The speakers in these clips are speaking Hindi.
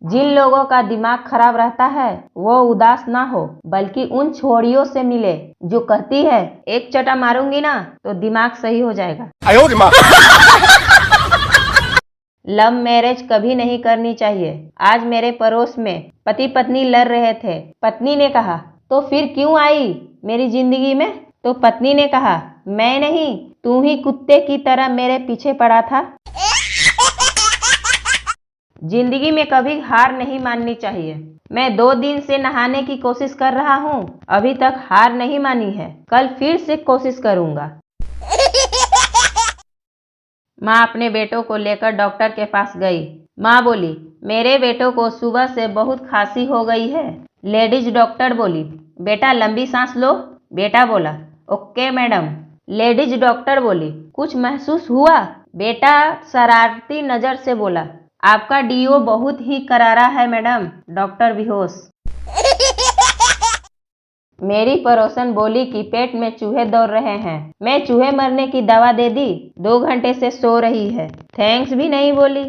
जिन लोगों का दिमाग खराब रहता है वो उदास ना हो, बल्कि उन छोड़ियों से मिले जो कहती है एक चटा मारूंगी ना तो दिमाग सही हो जाएगा। लव मैरिज कभी नहीं करनी चाहिए। आज मेरे पड़ोस में पति पत्नी लड़ रहे थे। पत्नी ने कहा, तो फिर क्यों आई मेरी जिंदगी में? तो पत्नी ने कहा, मैं नहीं, तू ही कुत्ते की तरह मेरे पीछे पड़ा था। जिंदगी में कभी हार नहीं माननी चाहिए। मैं 2 दिन से नहाने की कोशिश कर रहा हूँ, अभी तक हार नहीं मानी है। कल फिर से कोशिश करूंगा। माँ अपने बेटों को लेकर डॉक्टर के पास गई। माँ बोली, मेरे बेटों को सुबह से बहुत खांसी हो गई है। लेडीज डॉक्टर बोली, बेटा लंबी सांस लो। बेटा बोला, ओके मैडम। लेडीज डॉक्टर बोली, कुछ महसूस हुआ? बेटा शरारती नजर से बोला, आपका डीओ बहुत ही करारा है मैडम। डॉक्टर बेहोश। मेरी पड़ोसन बोली कि पेट में चूहे दौड़ रहे हैं। मैं चूहे मरने की दवा दे दी। 2 घंटे से सो रही है, थैंक्स भी नहीं बोली।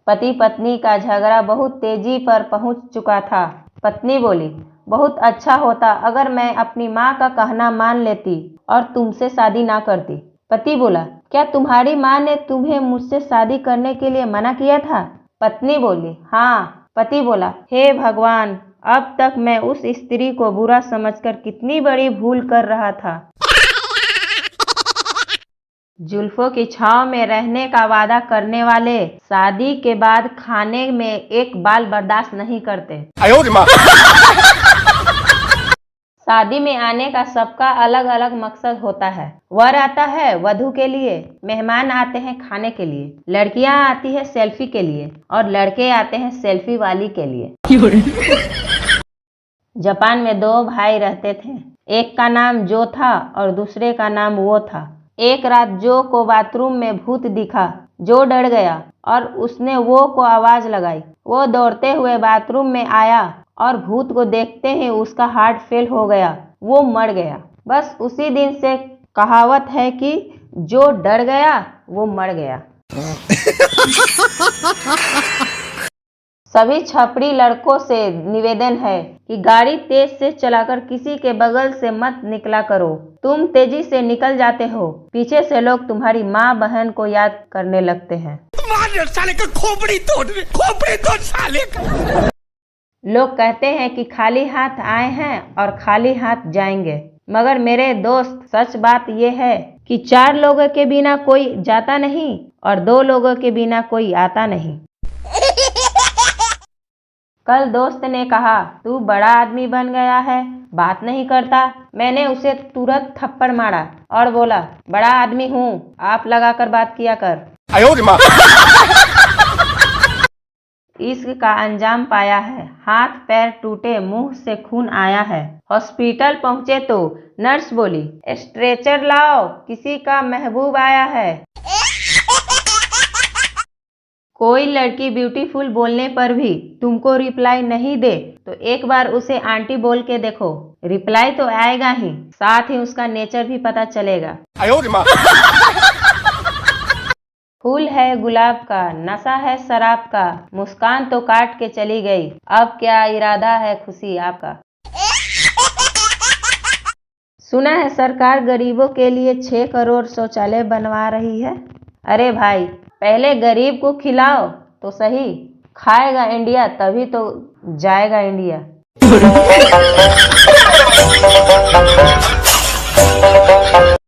पति पत्नी का झगड़ा बहुत तेजी पर पहुंच चुका था। पत्नी बोली, बहुत अच्छा होता अगर मैं अपनी माँ का कहना मान लेती और तुमसे शादी ना करती। पति बोला, क्या तुम्हारी माँ ने तुम्हें मुझसे शादी करने के लिए मना किया था? पत्नी बोली, हाँ। पति बोला, हे भगवान, अब तक मैं उस स्त्री को बुरा समझकर कितनी बड़ी भूल कर रहा था। जुल्फों की छांव में रहने का वादा करने वाले शादी के बाद खाने में एक बाल बर्दाश्त नहीं करते। शादी में आने का सबका अलग अलग मकसद होता है। वर आता है वधू के लिए, मेहमान आते हैं खाने के लिए, लड़कियां आती है सेल्फी के लिए और लड़के आते हैं सेल्फी वाली के लिए। जापान में 2 भाई रहते थे। एक का नाम जो था और दूसरे का नाम वो था। एक रात जो को बाथरूम में भूत दिखा। जो डर गया और उसने वो को आवाज लगाई। वो दौड़ते हुए बाथरूम में आया और भूत को देखते ही उसका हार्ट फेल हो गया, वो मर गया। बस उसी दिन से कहावत है कि जो डर गया वो मर गया। सभी छपरी लड़कों से निवेदन है कि गाड़ी तेज से चलाकर किसी के बगल से मत निकला करो। तुम तेजी से निकल जाते हो, पीछे से लोग तुम्हारी माँ बहन को याद करने लगते हैं। साले का खोपड़ी तोड़ साले का। लोग कहते हैं कि खाली हाथ आए हैं और खाली हाथ जाएंगे, मगर मेरे दोस्त सच बात यह है कि 4 लोगों के बिना कोई जाता नहीं और 2 लोगों के बिना कोई आता नहीं। कल दोस्त ने कहा, तू बड़ा आदमी बन गया है, बात नहीं करता। मैंने उसे तुरंत थप्पड़ मारा और बोला, बड़ा आदमी हूँ, आप लगाकर बात किया कर। इश्क का अंजाम पाया है, हाथ पैर टूटे, मुंह से खून आया है। हॉस्पिटल पहुंचे तो नर्स बोली, स्ट्रेचर लाओ, किसी का महबूब आया है। कोई लड़की ब्यूटीफुल बोलने पर भी तुमको रिप्लाई नहीं दे तो एक बार उसे आंटी बोल के देखो, रिप्लाई तो आएगा ही, साथ ही उसका नेचर भी पता चलेगा। फूल है गुलाब का, नशा है शराब का, मुस्कान तो काट के चली गई, अब क्या इरादा है खुशी आपका। सुना है सरकार गरीबों के लिए 6 करोड़ शौचालय बनवा रही है। अरे भाई, पहले गरीब को खिलाओ तो सही, खाएगा इंडिया तभी तो जाएगा इंडिया।